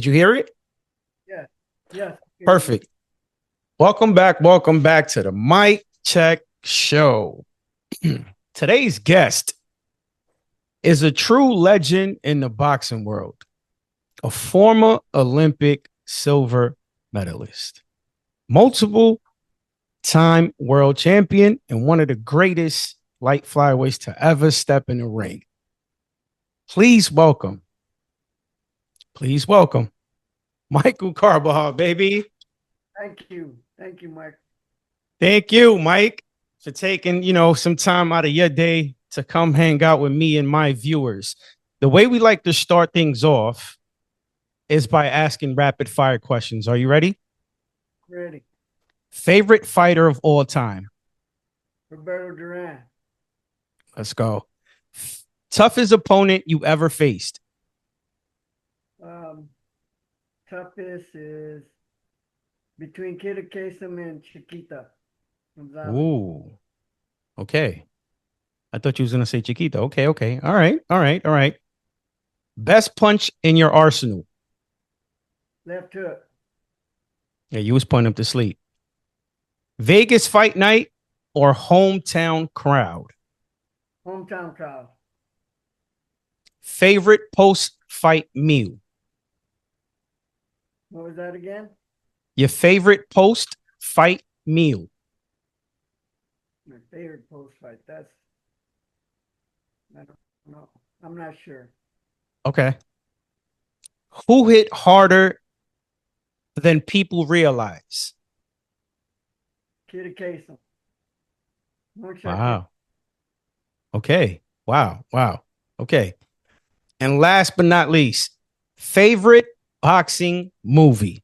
you hear it? Yeah. Yes. Perfect. Welcome back. Welcome back to the Mic Check Show. Today's guest is a true legend in the boxing world, a former Olympic silver medalist, multiple time world champion, and one of the greatest light flyweights to ever step in the ring. Please welcome, please welcome Michael Carvajal, baby. Thank you. Thank you, Mike. Thank you, Mike, for taking, some time out of your day to come hang out with me and my viewers. The way we like to start things off is by asking rapid fire questions. Are you ready? Ready. Favorite fighter of all time? Roberto Duran. Let's go. Toughest opponent you ever faced? Um, Toughest is between Kid Kasem and Chiquita Gonzalez. Ooh, okay. I thought you was gonna say Chiquita. Okay, okay. All right, all right, all right. Best punch in your arsenal? Left hook. Yeah, you was putting him to sleep. Vegas fight night or hometown crowd? Hometown crowd. Favorite post fight meal? What was that again? Your favorite post fight meal? My favorite post fight. I don't know. I'm not sure. Okay. Who hit harder than people realize? Kid Kasem. No check. Wow. Okay. Wow. Wow. Okay. And last but not least, favorite boxing movie?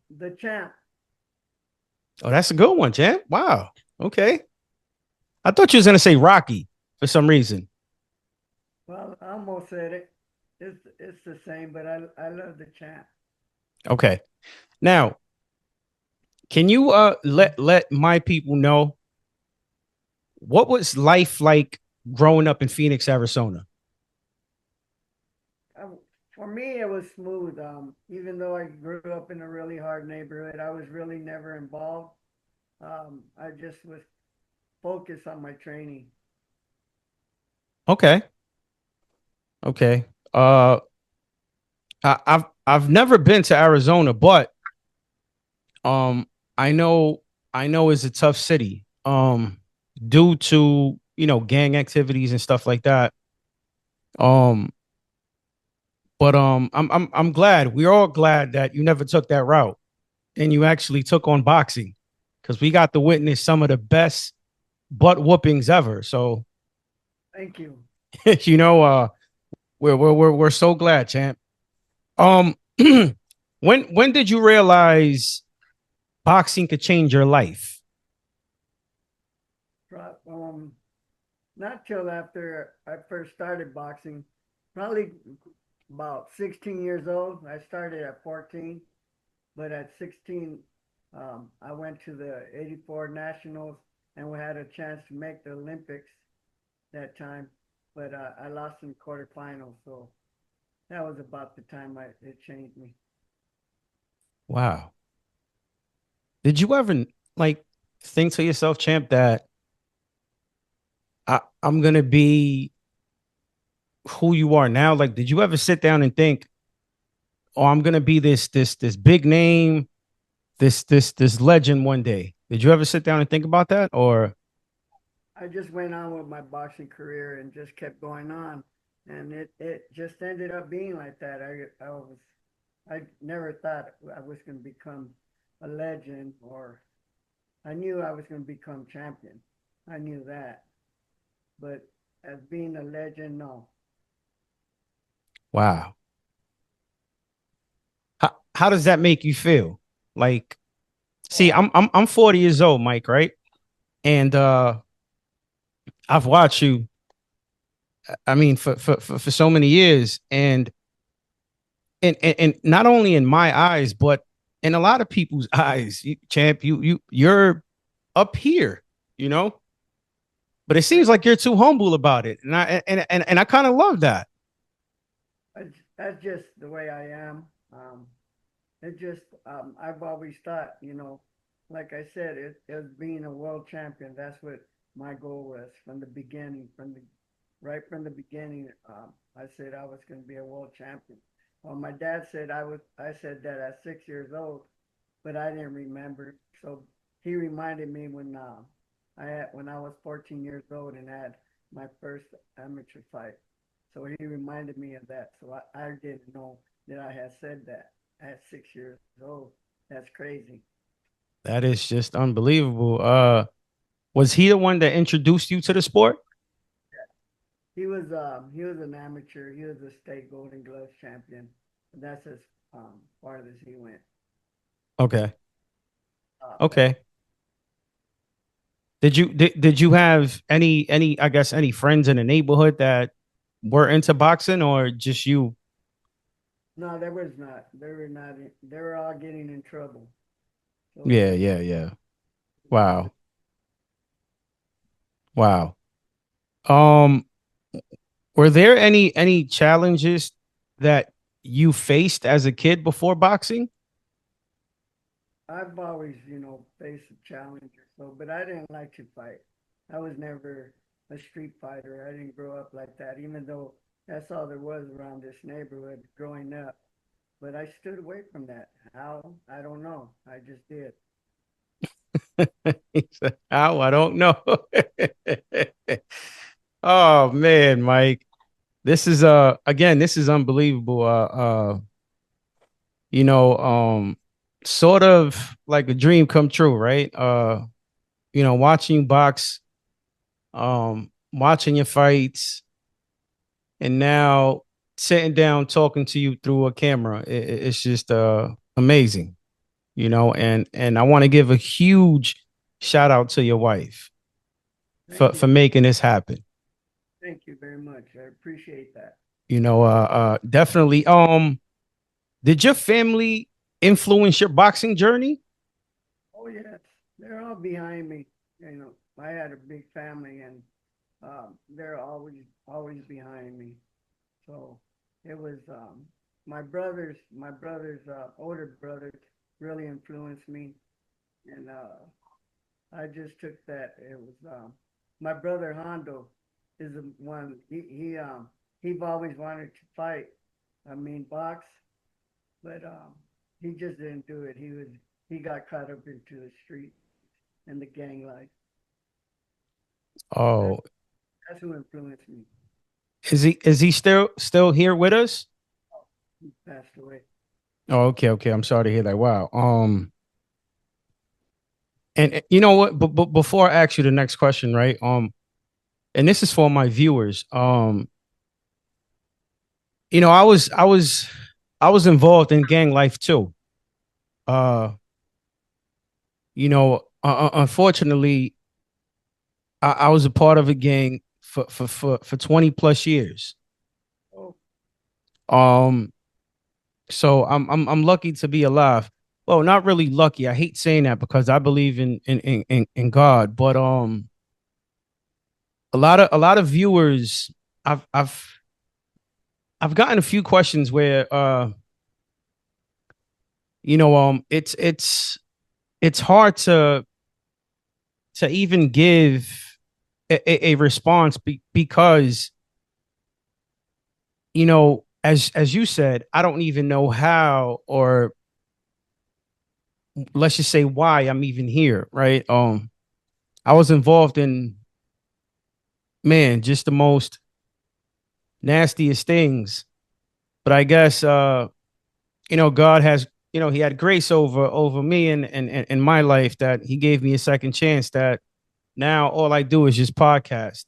The champ. Oh, that's a good one, champ. Wow. Okay. I thought you was gonna say Rocky for some reason. Well, I almost said it. It's the same, but I love the champ. Okay. Now, can you let my people know what was life like growing up in Phoenix, Arizona? I, for me, it was smooth. Even though I grew up in a really hard neighborhood, I was really never involved. I just was focused on my training. Okay. Okay. Uh I've never been to Arizona, but um I know I know it's a tough city. Due to, gang activities and stuff like that. Um but I'm glad. We're all glad that you never took that route and you actually took on boxing because we got to witness some of the best butt whoopings ever. So, Thank you. you know, we're so glad, champ. Um, when did you realize boxing could change your life? Um, Not till after I first started boxing, probably about 16 years old. I started at 14, but at 16, I went to the 84 Nationals and we had a chance to make the Olympics that time, but I lost in quarterfinals. So that was about the time it changed me. Wow. Did you ever like think to yourself, champ, that I'm gonna be who you are now? Like, did you ever sit down and think, oh, I'm gonna be this big name, this legend one day? Did you ever sit down and think about that? Or I just went on with my boxing career and just kept going on, and it just ended up being like that. I never thought I was going to become a legend, or I knew I was going to become champion. I knew that, but as being a legend, no. wow, how does that make you feel? Like, see, Oh, I'm 40 years old, Mike, right? And I've watched you. I mean, for so many years, and not only in my eyes, but in a lot of people's eyes, champ, you're up here, you know. But it seems thank like you're too humble about it, and I kind of love that. that's just the way I am. It just I've always thought, like I said, it was being a world champion. That's what my goal was from the beginning, right from the beginning. I said I was going to be a world champion. Well, my dad said I said that at 6 years old, but I didn't remember. So he reminded me when I was 14 years old and had my first amateur fight. So he reminded me of that. So I didn't know that I had said that at 6 years old. That's crazy. That is just unbelievable. Was he the one that introduced you to the sport? He was an amateur. He was a state Golden Gloves champion. And that's as far as he went. Okay. But Okay. Did you have any I guess any friends in the neighborhood that were into boxing or just you? no, there was not. They were not. They were all getting in trouble. So it Yeah, was yeah, yeah. not. Wow. Wow. Um, were there any challenges that you faced as a kid before boxing? I've always, faced a challenge or so, but I didn't like to fight. I was never a street fighter. I didn't grow up like that, even though that's all there was around this neighborhood growing up. But I stood away from that. How? I don't know. I just did. He said, "How? I don't know." Oh man, Mike. This is again, this is unbelievable. You know, sort of like a dream come true, right? Watching you box, watching your fights, and now sitting down talking to you through a camera. It's just amazing, and I want to give a huge shout out to your wife Thank for you. making this happen. Thank you very much. I appreciate that. Definitely. Did your family influence your boxing journey? Oh, yes. They're all behind me. I had a big family and they're always behind me. So it was my brother's older brothers really influenced me, and I just took that. It was my brother Hondo is the one. He always wanted to fight. I mean box, but he just didn't do it. He got caught up into the street and the gang life. That Oh, that's who influenced me. is he still here with us? He passed away. Oh, okay, okay. I'm sorry to hear that. Wow. And you know what? But before I ask you the next question, right? And this is for my viewers. I was involved in gang life too. Uh, unfortunately, I was a part of a gang for 20 plus years. Oh, Um, so I'm lucky to be alive. Well, not really lucky. I hate saying that because I believe in God, but a lot of viewers, I've I've I've gotten a few questions where it's hard to even give a response because as you said, I don't even know how, or let's just say why I'm even here, right? I was involved in, man, just the most nastiest things, but I guess God has, he had grace over me and my life, that he gave me a second chance, that now all I do is just podcast,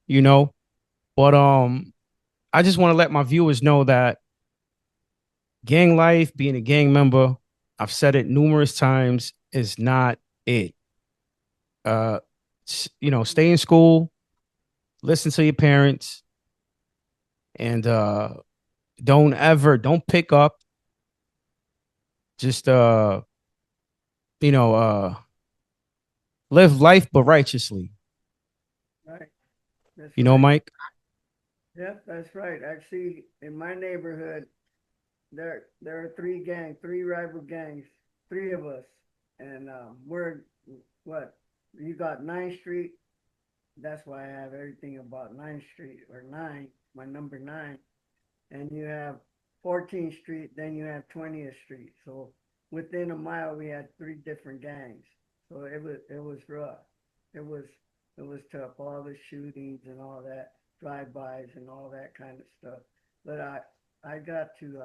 you know. But I just want to let my viewers know that gang life, being a gang member, I've said it numerous times, is not it. Uh, stay in school, listen to your parents, and don't pick up. Just you know, uh, live life but righteously. right. That's You know, right. Mike. Yep, that's right. Actually, in my neighborhood, there are three gangs, three rival gangs, three of us, and we're what you got Ninth Street. That's why I have everything about Ninth Street or nine, my number nine, and you have 14th Street, then you have 20th Street. So within a mile, we had three different gangs. So it was rough. It was it was tough. All the shootings and all that, drive-bys and all that kind of stuff. But I got to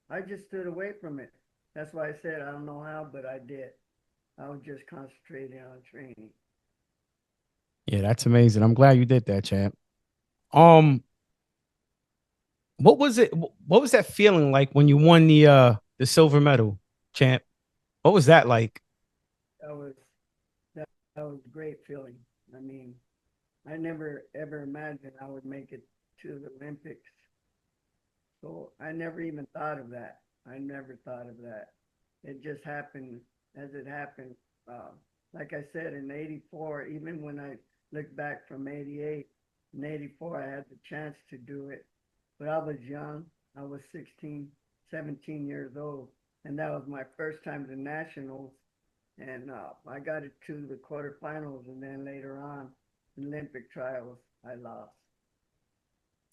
I just stood away from it. That's why I said I don't know how, but I did. I was just concentrating on training. Yeah, that's amazing. I'm glad you did that, champ. Um, what was it? What was that feeling like when you won the silver medal, champ? What was that like? That was that, that was a great feeling. I mean, I never ever imagined I would make it to the Olympics. So I never even thought of that. I never thought of that. It just happened as it happened. Uh, like I said, in '84, even when I look back from '88 and '84, I had the chance to do it, but I was young. I was 16, 17 years old, and that was my first time to nationals. And I got it to the quarterfinals, and then later on, the Olympic trials, I lost.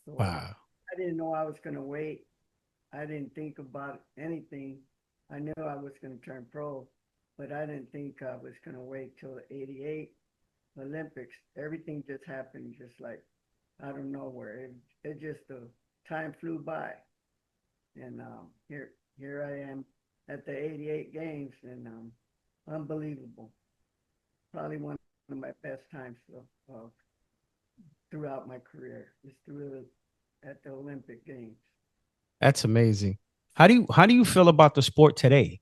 So Wow, I didn't know I was going to wait. I didn't think about anything. I knew I was going to turn pro, but I didn't think I was going to wait till the '88 Olympics. Everything just happened, just like out of nowhere. It just the time flew by, and here I am at the '88 games, and unbelievable. Probably one of my best times throughout my career is through at the Olympic Games. that's amazing. How do you feel about the sport today?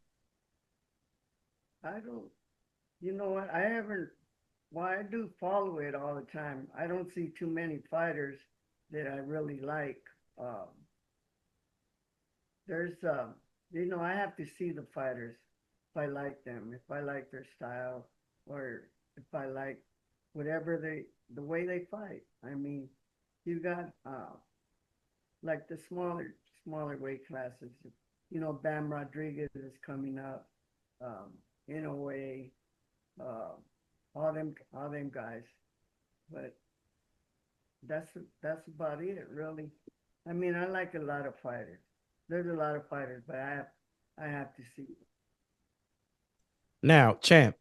I don't, you know what? I haven't. Well, I do follow it all the time. I don't see too many fighters that I really like. Um, there's, I have to see the fighters if I like them, if I like their style, or if I like whatever the way they fight. I mean, you got like the smaller weight classes. Bam Rodriguez is coming up, in a way, uh, all them guys. But that's that's about it, really. I mean, I like a lot of fighters. There's a lot of fighters, but I have to see. Now, champ,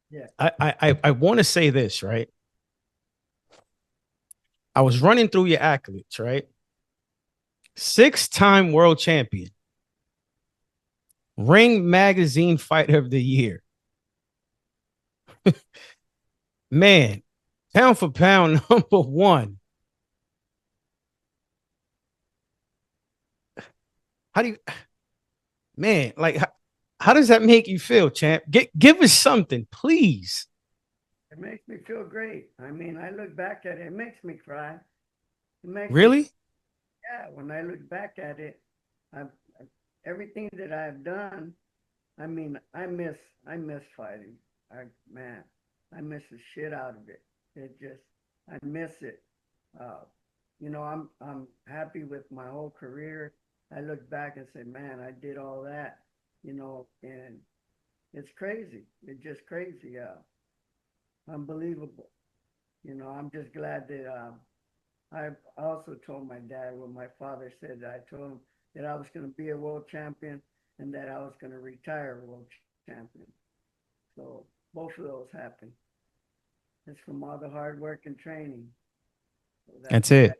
Yeah, I want to say this, right? I was running through your accolades, right? 6-time world champion, Ring Magazine Fighter of the Year. Man, pound for pound, number one. How do you, man, like, how does that make you feel, champ? Give us something, please. it makes me feel great. I mean, I look back at it, it makes me cry. It makes me, Really? yeah. When I look back at it, I've, everything that I've done. I mean, I miss fighting. I man, I miss the shit out of it. It just I miss it. Uh, I'm happy with my whole career. I look back and say, man, I did all that, and it's crazy. It's just crazy. Unbelievable. I'm just glad that I also told my dad what my father said. I told him that I was going to be a world champion and that I was going to retire a world champion. So both of those happened. It's from all the hard work and training. So That's it.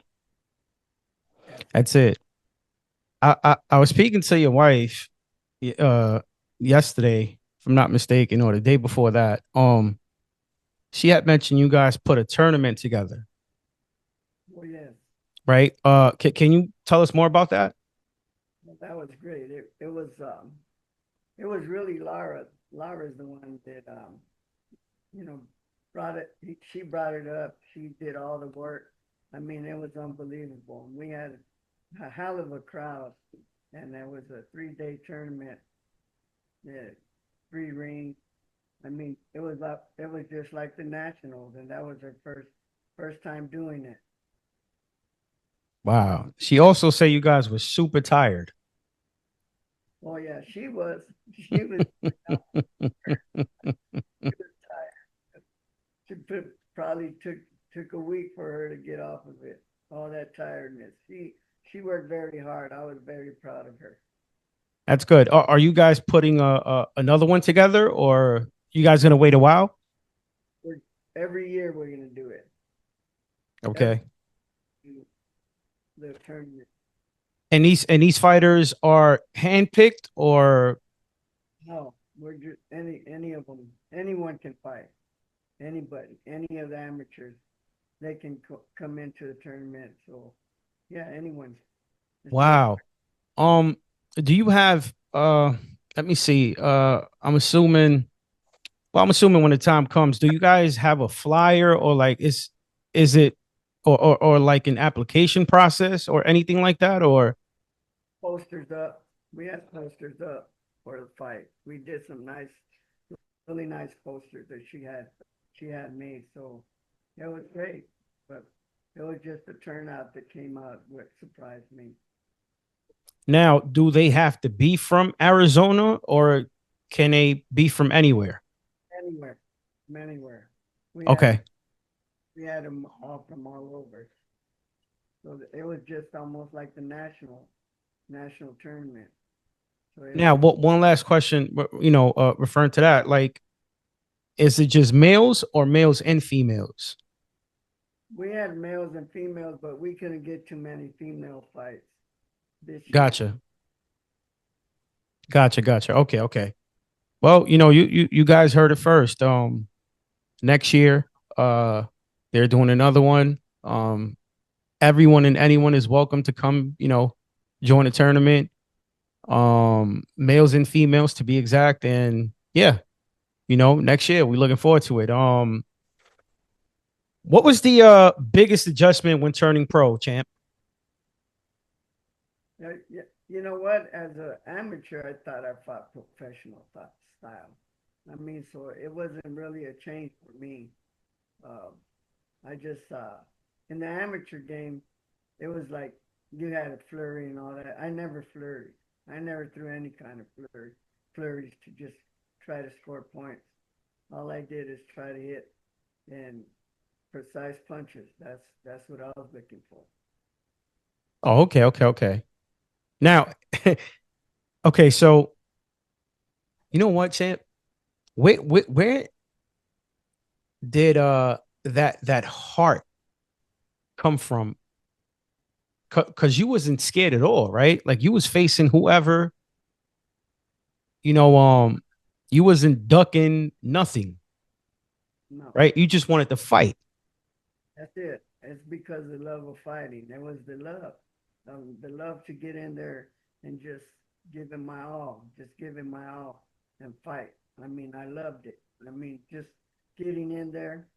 that's That's it. I was speaking to your wife uh yesterday, if I'm not mistaken, or the day before that. She had mentioned you guys put a tournament together, well, yes, right? Can you tell us more about that? that was great. It was really Lara. Lara's the one that you know brought it. She brought it up. She did all the work. I mean, it was unbelievable. We had a hell of a crowd, and there was a 3 day tournament. Yeah, three rings. I mean, it was just like the Nationals, and that was her first time doing it. Wow. She also said you guys were super tired. Oh yeah, she was. She was. She was tired. Probably took a week for her to get off of it. All that tiredness. She worked very hard. I was very proud of her. That's good. Are you guys putting a another one together, or you guys gonna wait a while? We're, every year we're gonna do it. Every Okay. the tournament. And these fighters are handpicked, or No, we're just any of them. Anyone can fight. Anybody, any of the amateurs, they can come into the tournament. So yeah, anyone's. It's just wow. Um, do you have let me see. I'm assuming when the time comes, do you guys have a flyer, or like is it or like an application process or anything like that? Or posters up. We had posters up for the fight. We did some nice, really nice posters that she had made. So it was great, but it was just the turnout that came out what surprised me. now, do they have to be from Arizona, or can they be from anywhere? Anywhere, from anywhere. We had Okay. we had them all from all over. So it was just almost like the national tournament. So it Now, was. what one last question, referring to that, like, is it just males or males and females? We had males and females, but we couldn't get too many female fights this year. Gotcha. Gotcha. Okay, okay. Well, you guys heard it first. Next year, uh, they're doing another one. Everyone and anyone is welcome to come, join the tournament. Males and females to be exact. And yeah, next year we're looking forward to it. What was the biggest adjustment when turning pro, champ? Yeah, you know what? As an amateur, I thought I fought professional style. I mean, so it wasn't really a change for me. Um, I just in the amateur game, it was like you had a flurry and all that. I never flurried. I never threw any kind of flurries to just try to score points. All I did is try to hit and precise punches. That's what I was looking for. Oh, okay. Now, okay, so you know what, champ? Where did that heart come from? Because you wasn't scared at all, right? Like you was facing whoever, you know, um, you wasn't ducking nothing, No. right? You just wanted to fight. That's it. It's because of the love of fighting. It was the love to get in there and just give it my all, just give it my all and fight. I mean, I loved it. I mean, just getting in there,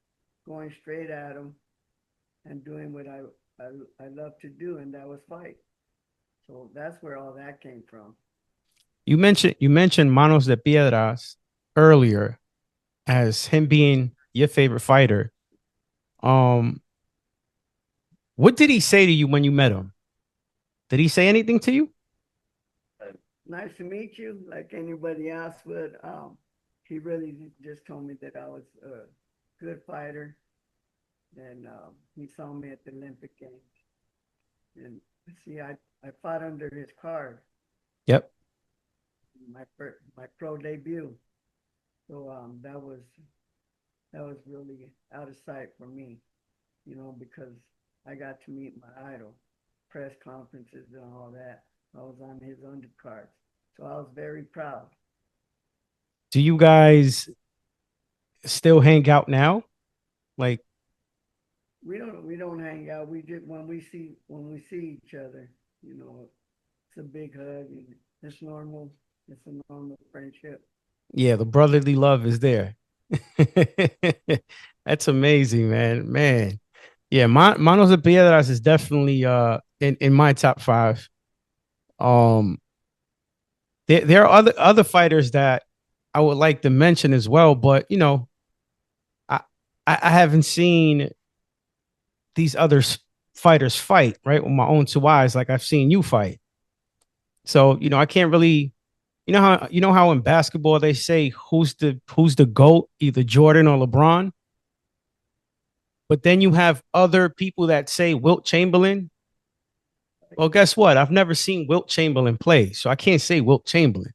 going straight at them, and doing what I, I love to do, and that was fight. So that's where all that came from. You mentioned Manos de Piedras earlier as him being your favorite fighter. Um, what did he say to you when you met him? Did he say anything to you? Nice to meet you, like anybody else would. He really just told me that I was a good fighter, and he saw me at the Olympic Games. And see, I fought under his card, Yep. my pro debut. So that was really out of sight for me, because I got to meet my idol, press conferences and all that. I was on his undercards, so I was very proud. Do you guys still hang out now? Like, We don't hang out. We just when we see each other, you know, it's a big hug and it's normal. It's a normal friendship. yeah, the brotherly love is there. That's amazing, man. Man. Yeah, Manos de Piedras is definitely in my top five. Um there are other fighters that I would like to mention as well, but I I haven't seen these other fighters fight, right? With my own two eyes, like I've seen you fight. So, I can't really, how in basketball they say who's the GOAT, either Jordan or LeBron. But then you have other people that say Wilt Chamberlain. Well, guess what? I've never seen Wilt Chamberlain play, so I can't say Wilt Chamberlain,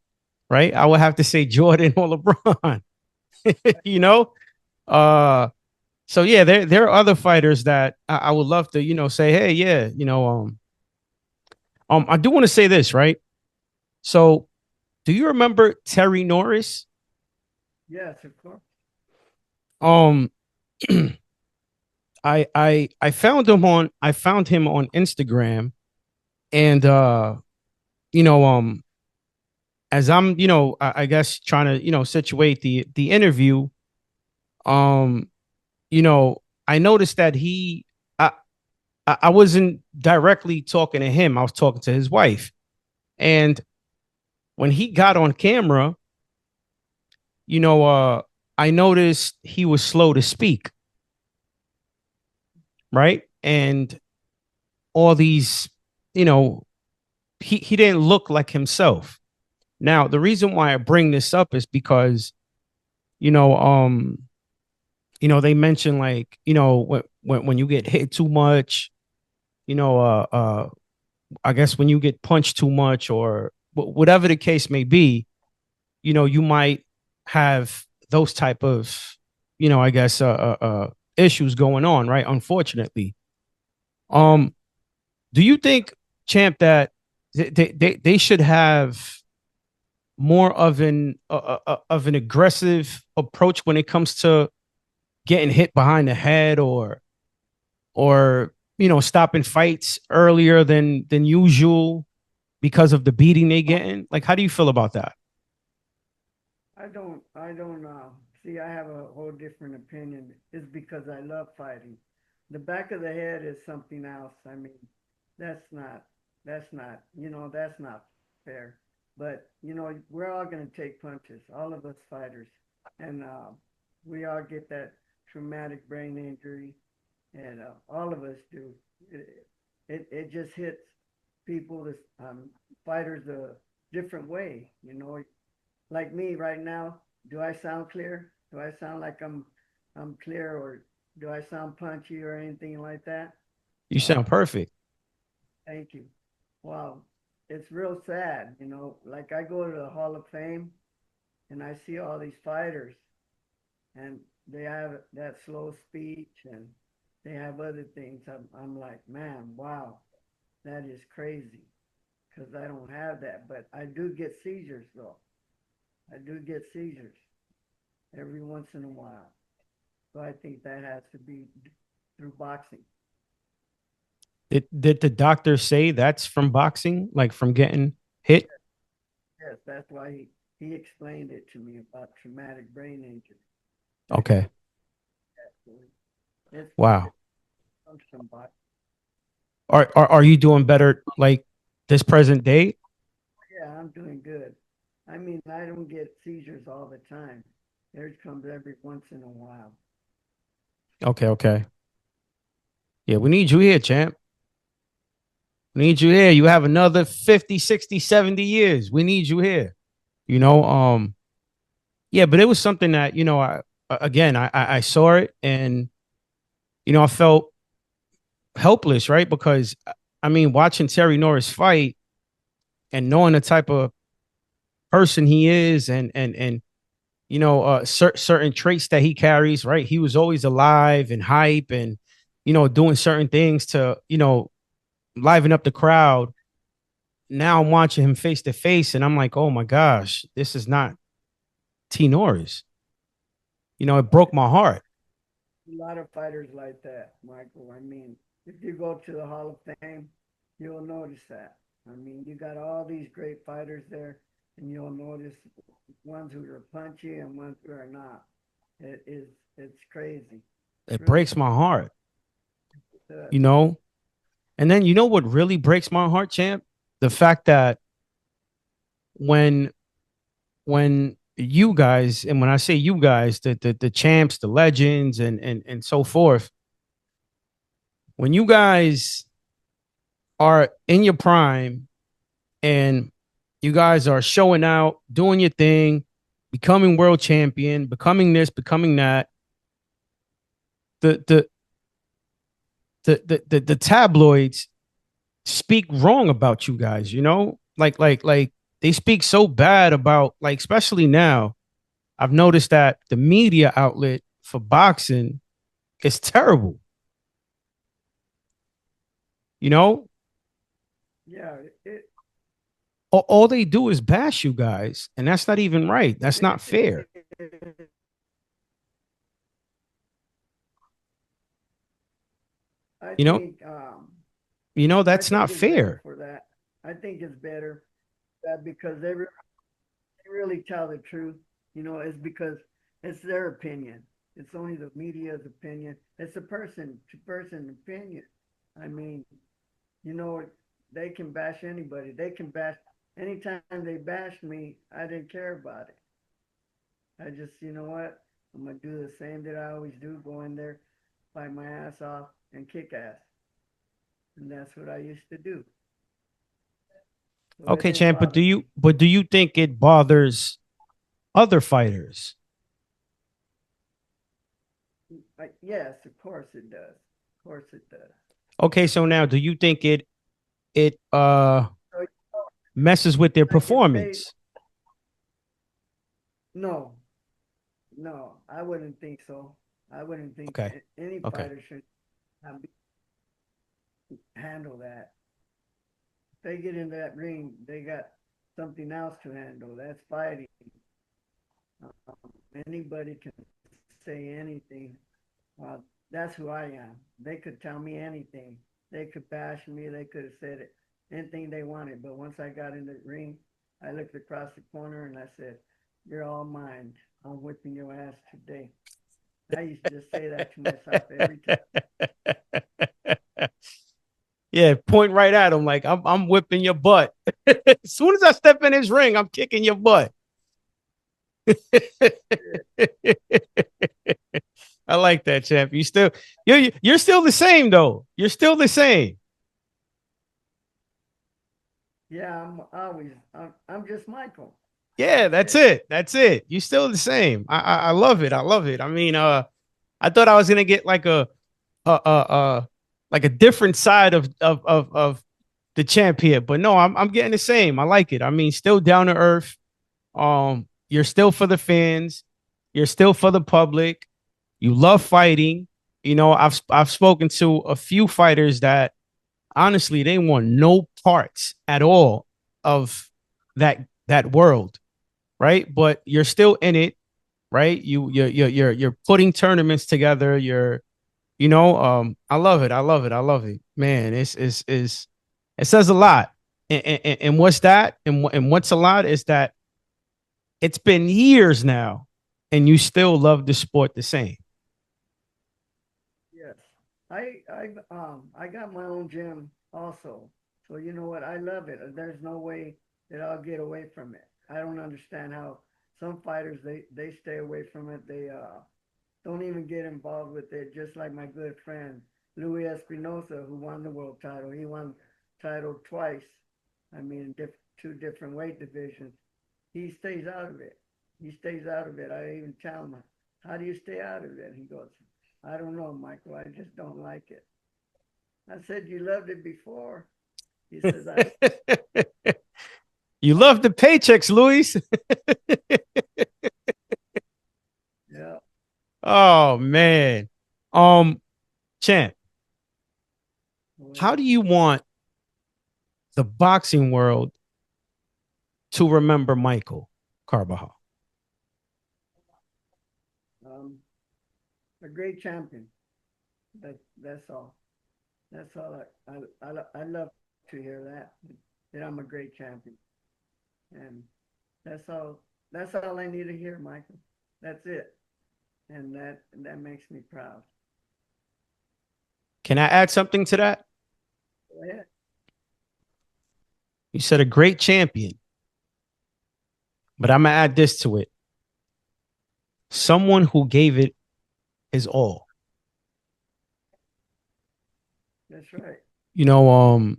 right? I would have to say Jordan or LeBron. you know? Uh so yeah, there are other fighters that I would love to, say, hey, yeah, I do want to say this, right? So do you remember Terry Norris? Yes, of course. Um I found him on Instagram, and you know, as I'm, I guess trying to, situate the interview, um, I noticed that I I wasn't directly talking to him. I was talking to his wife. And when he got on camera, you know, uh, I noticed he was slow to speak, right? And all these, you know, he didn't look like himself. Now, the reason why I bring this up is because, you know, um, they mentioned, like, when you get hit too much, you know, I guess when you get punched too much, or whatever the case may be, you might have those type of, I guess, issues going on, right? Unfortunately. Yeah, Um, do you think, Champ, that they should have more of an aggressive approach when it comes to getting hit behind the head, or stopping fights earlier than usual because of the beating they getting? Like, how do you feel about that? I don't see. I have a whole different opinion. It's because I love fighting. The back of the head is something else. I mean, that's not, that's not fair. But we're all gonna take punches, all of us fighters, and we all get that traumatic brain injury, and all of us do. It just hits people, this fighters a different way. Like me right now, do I sound clear? Do I sound like I'm clear, or do I sound punchy or anything like that? You Uh, sound perfect. Thank you. Wow, it's real sad, Like I go to the Hall of Fame and I see all these fighters, and they have that slow speech, and they have other things. I'm like, man, wow, that is crazy, because I don't have that, but I do get seizures though. I do get seizures every once in a while. So I think that has to be through boxing. Did the doctor say that's from boxing, like from getting hit? Yes, that's why he explained it to me about traumatic brain injury. That Okay. actually it's Wow. it comes from boxing. Are you doing better, like, this present day? Yeah, I'm doing good. I mean, I don't get seizures all the time. Theirs comes every once in a while. Okay, okay. Yeah, we need you here, champ. We need you here. You have another 50, 60, 70 years. We need you here. You know, yeah, but it was something that, again, I saw it, and I felt helpless, right? Because I mean, watching Terry Norris fight and knowing the type of person he is, and certain traits that he carries, right? He was always alive and hype, and doing certain things to liven up the crowd. Now I'm watching him face to face, and I'm like, oh my gosh, this is not T Norris. It broke my heart. A lot of fighters like that, Michael. I mean, if you go to the Hall of Fame, you'll notice that. I mean, you got all these great fighters there, and you'll notice ones who are punchy and ones who are not. It's crazy. It's It really breaks my heart, good. you know. And then what really breaks my heart, champ? The fact that when you guys, and when I say you guys, the champs, the legends, and so forth, when you guys are in your prime and you guys are showing out, doing your thing, becoming world champion, becoming this, becoming that, the the the tabloids speak wrong about you guys, you know? Like they speak so bad about, like, especially now. I've noticed that the media outlet for boxing is terrible. You know, Yeah, all they do is bash you guys, and that's not even right. That's not fair. it, I You know, think I that's think not it's better fair. for that. I think it's better that because they really tell the truth. It's because it's their opinion. It's only the media's opinion. It's a person to person opinion. I mean, you know, they can bash anybody. They can bash anytime they bashed me. I didn't care about it. I just, you know what? I'm gonna do the same that I always do. Go in there, fight my ass off, and kick ass. And that's what I used to do. So it Okay, didn't champ, but bother me. do you think it bothers other fighters? Yes, of course it does. Of course it does. Okay, so now do you think it So messes with their like if they performance? no, no, I wouldn't think so. I wouldn't think Okay. any Okay. fighter should handle that. If they get in that ring, they got something else to handle. That's fighting. Anybody can say anything. Uh, that's who I am. They could tell me anything. They could bash me. They could have said it, anything they wanted. But once I got in the ring, I looked across the corner and I said, "You're all mine. I'm whipping your ass today." I used to just say that to myself every time. Yeah, point right at him like I'm whipping your butt. As soon as I step in his ring, I'm kicking your butt. I like that, champ. You're still the same though. You're still the same. Yeah, I'm just Michael. Yeah, That's that's it. it. That's it. You still the same. I love it. I love it. I mean, I thought I was gonna get like a different side of the champ here, but no, I'm getting the same. I like it. I mean, still down to earth. You're still for the fans. You're still for the public. You love fighting. You know, I've spoken to a few fighters that honestly they want no parts at all of that world, right? But you're still in it, right? You're putting tournaments together. I love it. I love it. I love it. Man, it's it says a lot. And what's that? And what's a lot is that it's been years now, and you still love the sport the same. Yes. I got my own gym also. So you know what? I love it. There's no way that I'll get away from it. I don't understand how some fighters they stay away from it. They don't even get involved with it. Just like my good friend Louis Espinosa, who won the world title. He won title twice. I mean, two different weight divisions. He stays out of it. He stays out of it. I even tell him, "How do you stay out of it?" He goes, "I don't know, Michael. I just don't like it." I said, "You loved it before." He says, "I You love the paychecks, Luis. yeah." Oh man. Um, Champ, how Well, do you want the boxing world to remember Michael Carvajal? um, a great champion. That's all. That's all. I love to hear that. That I'm a great champion, and that's all. That's all I need to hear, Michael. That's it, and that makes me proud. Can I add something to that? Go ahead. You said a great champion, but I'm gonna add this to it. Someone who gave it his all. That's right. You know,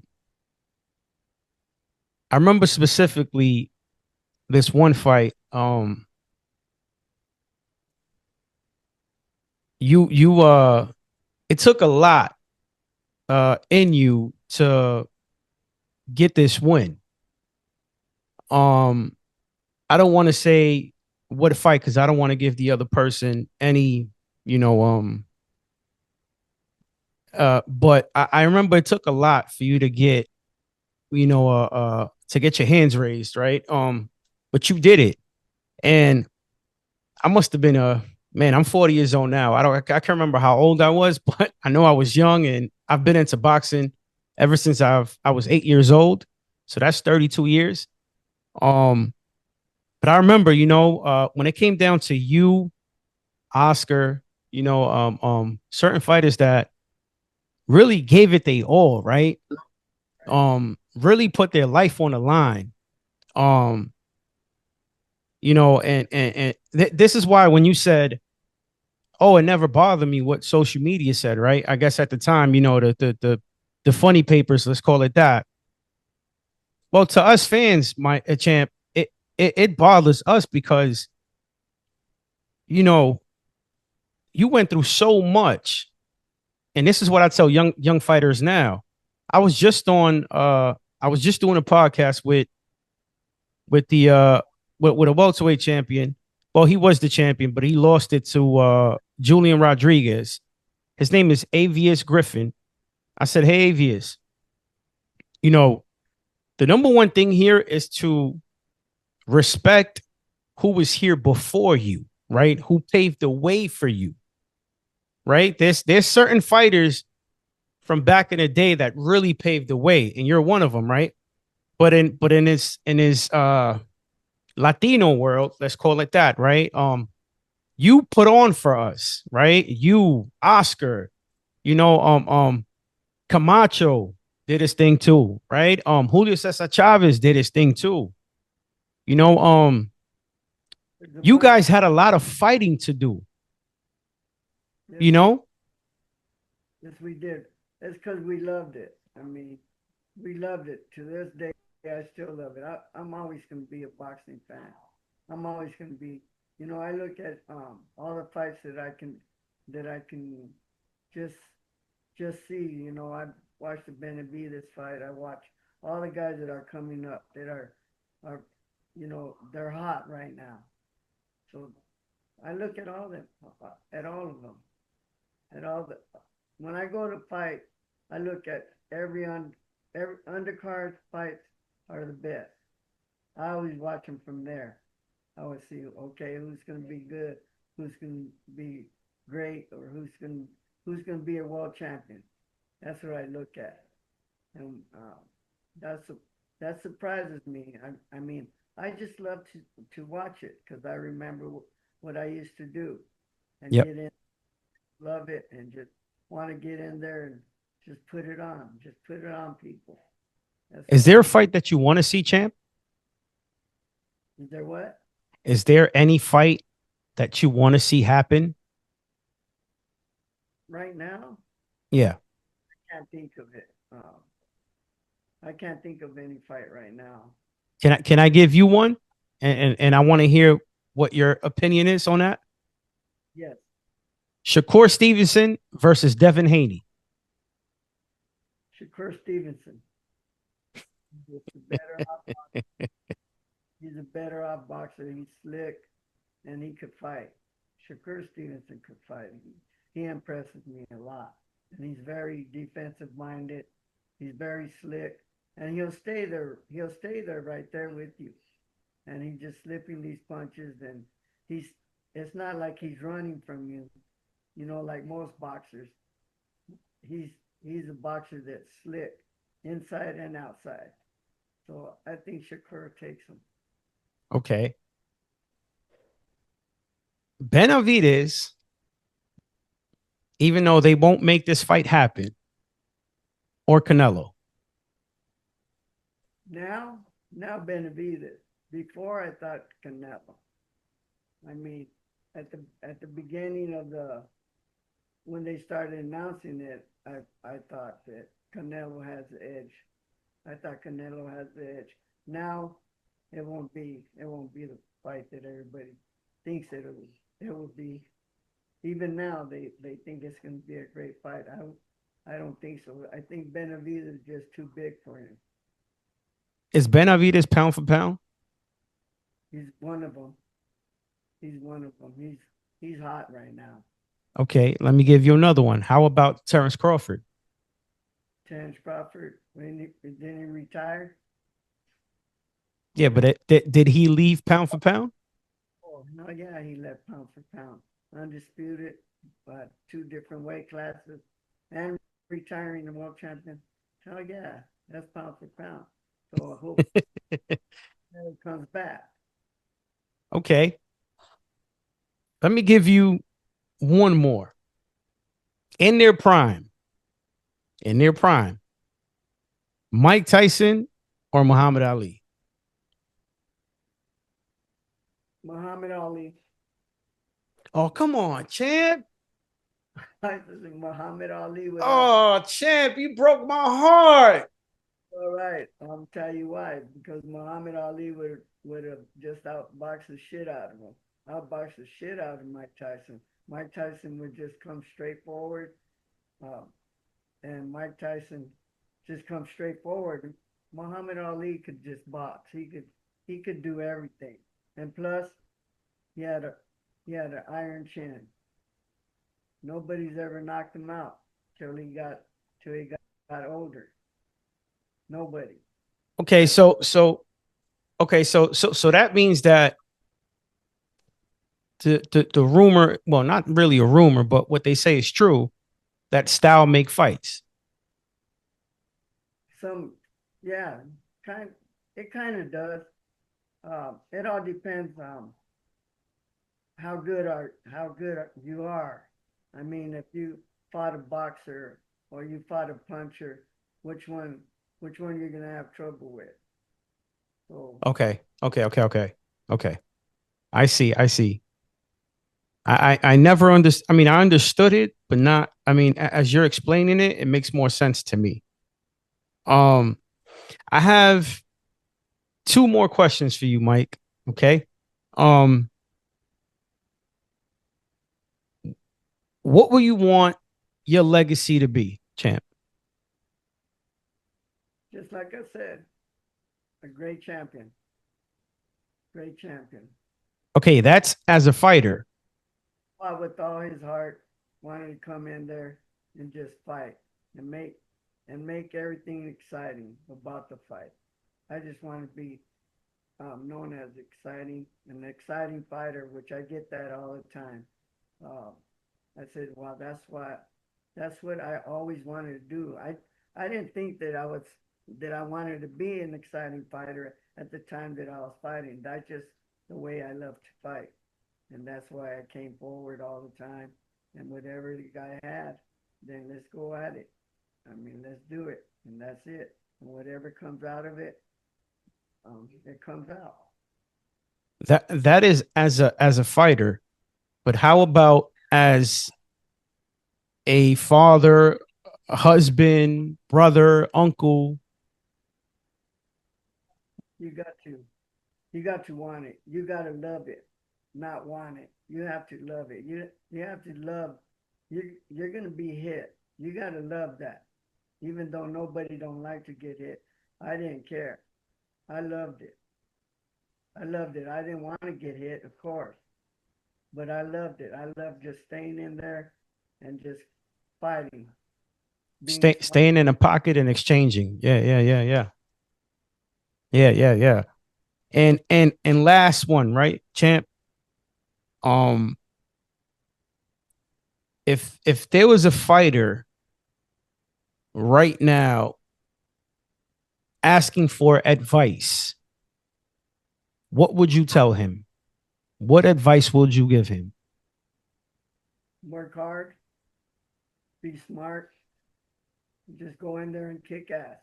I remember specifically this one fight. You it took a lot in you to get this win. Um, I don't want to say what a fight because I don't want to give the other person any, you know, but I remember it took a lot for you to get, to get your hands raised, right? But you did it. And I must have been man, I'm 40 years old now. I can't remember how old I was, but I know I was young and I've been into boxing ever since I was 8 years old. So that's 32 years. Um, but I remember, when it came down to you, Oscar, certain fighters that really gave it they all, right? Really put their life on the line. Um, this is why when you said, "Oh, it never bothered me," what social media said, right? I guess at the time, the funny papers, let's call it that. Well, to us fans, my champ, it bothers us because you know you went through so much, and this is what I tell young fighters now. I was just on I was just doing a podcast with the with a welterweight champion. Well, he was the champion, but he lost it to Julian Rodriguez. His name is Avius Griffin. I said, "Hey, Avius, you know, the number one thing here is to respect who was here before you, right? Who paved the way for you, right? There's certain fighters from back in the day that really paved the way, and you're one of them, right? But in his Latino world, let's call it that, right? You put on for us, right? You, Oscar, you know, Camacho did his thing too, right? Julio Cesar Chavez did his thing too. You know, There's a you bunch. guys had a lot of fighting to do, Yes, you we know? yes we did. That's because we loved it. I mean, we loved it. To this day, I still love it. I'm always going to be a boxing fan. I'm always going to be. I look at all the fights that I can just just see. I watched the Benavides fight. I watch all the guys that are coming up that are they're hot right now. So I look at all them at all of them at all the when I go to fight, I look at every undercard fights are the best. I always watch them from there. I always see, okay, who's going to be good, who's going to be great, or who's going to be a world champion. That's what I look at, and that's that surprises me. I mean, I just love to watch it because I remember what I used to do and Yep. get in, love it, and just want to get in there and just put it on people. That's Is all there a I. fight that you want to see, champ? Is there what? Is there any fight that you want to see happen? Right now, Yeah. I can't think of it. I can't think of any fight right now. Can I give you one? And I want to hear what your opinion is on that. Yes, Shakur Stevenson versus Devin Haney. Shakur Stevenson. He's a better off. He's a better off boxer. He's slick, and he could fight. Shakur Stevenson could fight. He impresses me a lot, and he's very defensive minded. He's very slick, and he'll stay there. He'll stay there right there with you, and he's just slipping these punches, and he's. It's not like he's running from you, like most boxers. He's he's a boxer that's slick, inside and outside. So I think Shakur takes him. Okay. Benavides, even though they won't make this fight happen, or Canelo. Now Benavides. Before I thought Canelo. I mean, at the beginning of when they started announcing it, I thought that Canelo has the edge. I thought Canelo has the edge. Now it won't be the fight that everybody thinks it will be. Even now they think it's going to be a great fight. I don't think so. I think Benavidez is just too big for him. Is Benavidez pound for pound? He's one of them. He's one of them. He's hot right now. Okay, let me give you another one. How about Terrence Crawford? Terrence Crawford, when didn't he retire? Yeah, but did he leave pound for pound? Oh no, yeah, he left pound for pound, undisputed, but two different weight classes, and retiring the world champion. Oh yeah, that's pound for pound. So I hope it comes back. Okay, let me give you one more. In their prime, in their prime, Mike Tyson or Muhammad Ali? Muhammad Ali, Oh, come on, champ. I think Muhammad Ali without. Oh, champ, you broke my heart. All right, I'll tell you why. Because Muhammad Ali would have just outboxed the shit out of him. Outboxed the shit out of Mike Tyson. Mike Tyson would just come straight forward, um, and Mike Tyson just come straight forward. Muhammad Ali could just box. He could do everything. And plus, he had a he had an iron chin. Nobody's ever knocked him out till he got older. Nobody. Okay, That's so that means that the rumor, well, not really a rumor, but what they say is true, that style make fights. some, yeah, kind. It kind of does. It all depends how good you are. I mean, if you fought a boxer or you fought a puncher, which one which one you're gonna have trouble with. So Okay. Okay. I see. I never understood. I mean, I understood it, but not. I mean, as you're explaining it, it makes more sense to me. Um, I have two more questions for you, Mike. Okay. Um, what will you want your legacy to be, champ? just like I said, a great champion, great champion. Okay, that's as a fighter. Fought with all his heart, wanted to come in there and just fight and make everything exciting about the fight. I just want to be known as an exciting fighter, which I get that all the time. Um, I said, "Wow, that's what I always wanted to do." I didn't think that I wanted to be an exciting fighter at the time that I was fighting. That's just the way I love to fight, and that's why I came forward all the time. And whatever the guy had, then let's go at it. I mean, let's do it, and that's it. And whatever comes out of it, it comes out. That is as a fighter, but how about as a father, a husband, brother, uncle? You got to. You got to want it. You got to love it, not want it. You have to love it. You have to love. You're gonna be hit. You got to love that. Even though nobody don't like to get hit, I didn't care. I loved it. I loved it. I didn't want to get hit, of course, but I loved it. I loved just staying in there and just fighting, being smart. Staying in a pocket and exchanging. Yeah. And last one, right, champ? Um, if there was a fighter right now asking for advice, what would you tell him? What advice would you give him? Work hard, be smart, just go in there and kick ass.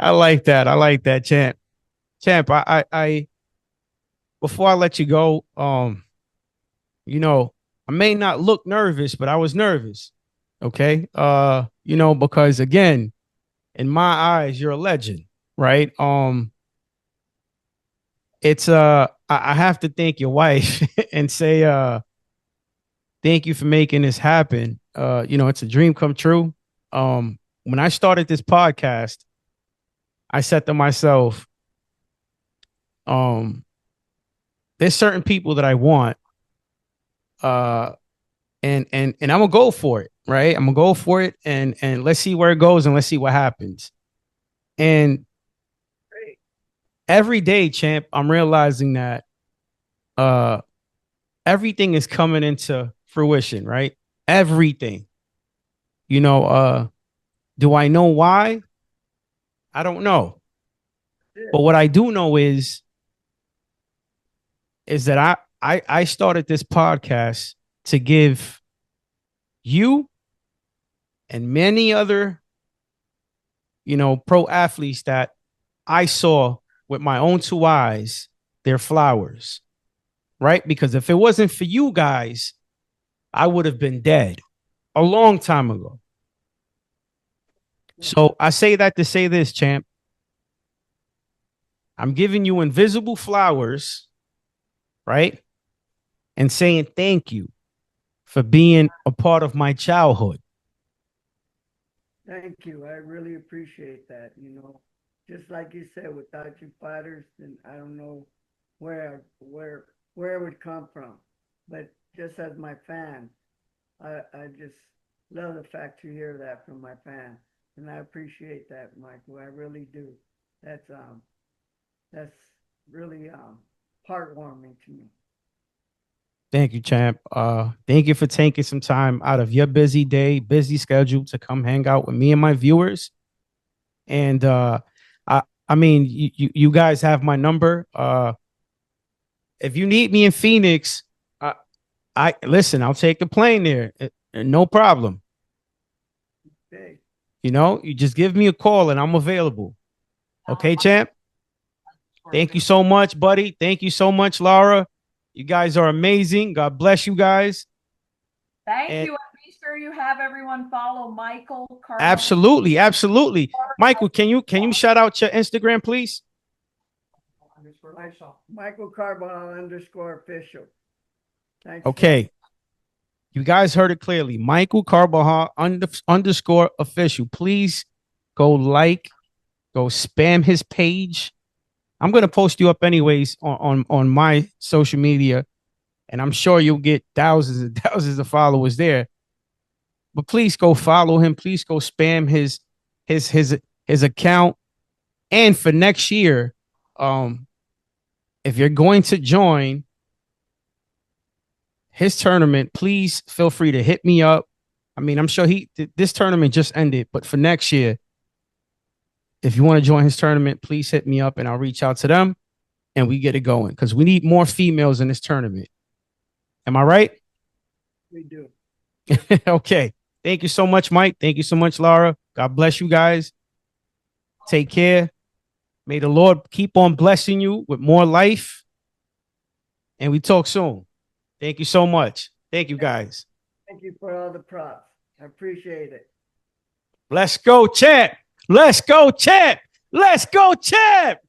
I like that. I like that, champ. Champ, before I let you go, you know, I may not look nervous, but I was nervous. Okay. Because again, in my eyes, you're a legend, right? It's I have to thank your wife and say thank you for making this happen. It's a dream come true. When I started this podcast, I said to myself, um, there's certain people that I want, uh, and I'm gonna go for it, right? I'm gonna go for it, and let's see where it goes, and let's see what happens. And every day, champ, I'm realizing that uh, everything is coming into fruition, right? Everything. You know, do I know why? I don't know. But what I do know is that I started this podcast to give you and many other, pro athletes that I saw with my own two eyes their flowers, right? Because if it wasn't for you guys, I would have been dead a long time ago. So I say that to say this, champ. I'm giving you invisible flowers, right? And saying thank you for being a part of my childhood. Thank you. I really appreciate that. Just like you said, without you fighters, then I don't know where it would come from. But just as my fan, I just love the fact to hear that from my fan, and I appreciate that, Michael. I really do. That's um that's really heartwarming to me. Thank you, champ. Thank you for taking some time out of your busy day, busy schedule to come hang out with me and my viewers. And I mean, you guys have my number. If you need me in Phoenix, I listen. I'll take the plane there. No problem. Okay. You just give me a call and I'm available. Okay, champ. Thank you so much, buddy. Thank you so much, Laura. You guys are amazing. God bless you guys. Thank And you. And be sure you have everyone follow Michael Carvajal. absolutely, absolutely. Michael, can you shout out your Instagram, please? Michael Carvajal underscore official. Thanks. Okay. You guys heard it clearly. Michael Carvajal underscore official. Please go go spam his page. I'm gonna post you up anyways on my social media, and I'm sure you'll get thousands and thousands of followers there. But please go follow him. Please go spam his his account. And for next year, um, if you're going to join his tournament, please feel free to hit me up. I mean, I'm sure this tournament just ended, but for next year, if you want to join his tournament, please hit me up and I'll reach out to them and we get it going because we need more females in this tournament. Am I right? We do. Okay. Thank you so much, Mike. Thank you so much, Laura. God bless you guys. Take care. May the Lord keep on blessing you with more life. And we talk soon. Thank you so much. Thank you, guys. Thank you for all the props. I appreciate it. Let's go, champ. Let's go, champ. Let's go, champ.